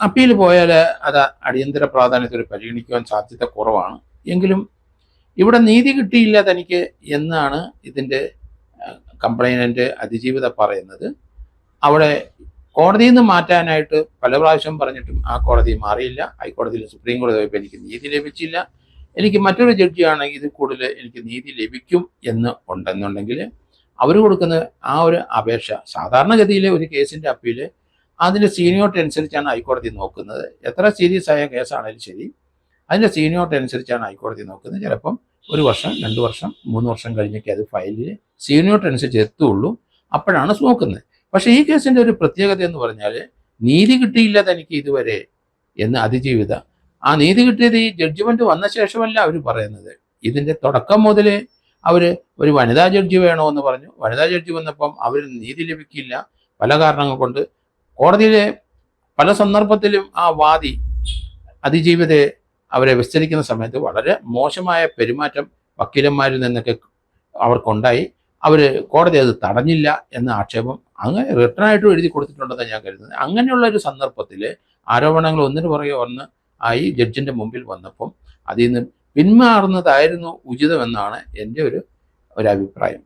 Appeal പോയാൽ അത് അടിയന്തര പ്രാധാന്യത്തിൽ പരിഗണിക്കുവാൻ സാധ്യത കുറവാണ്. എങ്കിലും ഇവിടെ നീതി കിട്ടിയില്ല തനിക്ക് എന്നാണ് ഇതിൻ്റെ കംപ്ലൈനൻ്റ് അതിജീവിത പറയുന്നത്. അവിടെ കോടതിയിൽ നിന്ന് മാറ്റാനായിട്ട് പല പ്രാവശ്യം പറഞ്ഞിട്ടും ആ കോടതി മാറിയില്ല. ഹൈക്കോടതിയിൽ സുപ്രീം കോടതി പോയപ്പോൾ എനിക്ക് നീതി ലഭിച്ചില്ല, എനിക്ക് മറ്റൊരു ജഡ്ജിയാണെങ്കിൽ ഇതിൽ കൂടുതൽ എനിക്ക് നീതി ലഭിക്കും എന്ന് ഉണ്ടെന്നുണ്ടെങ്കിൽ അവർ കൊടുക്കുന്ന ആ ഒരു അപേക്ഷ, സാധാരണഗതിയിലെ ഒരു കേസിൻ്റെ അപ്പീൽ അതിൻ്റെ സീനിയോറിറ്റി അനുസരിച്ചാണ് ഹൈക്കോടതി നോക്കുന്നത്. എത്ര സീരിയസ് ആയ കേസാണെങ്കിലും ശരി, അതിൻ്റെ സീനിയോറിറ്റി അനുസരിച്ചാണ് ഹൈക്കോടതി നോക്കുന്നത്. ചിലപ്പം 1 വർഷം 2 വർഷം 3 വർഷം കഴിഞ്ഞൊക്കെ അത് ഫയലിൽ സീനിയോറിറ്റി അനുസരിച്ച് എത്തുള്ളൂ, അപ്പോഴാണ് നോക്കുന്നത്. പക്ഷേ ഈ കേസിൻ്റെ ഒരു പ്രത്യേകത എന്ന് പറഞ്ഞാൽ നീതി കിട്ടിയില്ല തനിക്ക് ഇതുവരെ എന്ന് അതിജീവിത. ആ നീതി കിട്ടിയത് ഈ ജഡ്ജ്മെൻറ്റ് വന്ന ശേഷമല്ല അവർ പറയുന്നത്. ഇതിൻ്റെ തുടക്കം മുതൽ അവർ ഒരു വനിതാ ജഡ്ജി വേണമെന്ന് പറഞ്ഞു. വനിതാ ജഡ്ജി വന്നപ്പം അവർ നീതി ലഭിക്കില്ല പല കാരണങ്ങൾ കൊണ്ട്. കോടതിയിലെ പല സന്ദർഭത്തിലും ആ വാദി അതിജീവിതയെ അവരെ വിസ്തരിക്കുന്ന സമയത്ത് വളരെ മോശമായ പെരുമാറ്റം വക്കീലന്മാരിൽ നിന്നൊക്കെ അവർക്കുണ്ടായി. അവർ കോടതി അത് തടഞ്ഞില്ല എന്ന ആക്ഷേപം അങ്ങനെ റിട്ടേണായിട്ടും എഴുതി കൊടുത്തിട്ടുണ്ടെന്ന് ഞാൻ കരുതുന്നത്. അങ്ങനെയുള്ള ഒരു സന്ദർഭത്തിൽ ആരോപണങ്ങൾ ഒന്നിനു പുറകെ ഒന്ന് ആയി ജഡ്ജിൻ്റെ മുമ്പിൽ വന്നപ്പം അതിൽ നിന്ന് പിന്മാറുന്നതായിരുന്നു ഉചിതമെന്നാണ് എൻ്റെ ഒരു അഭിപ്രായം.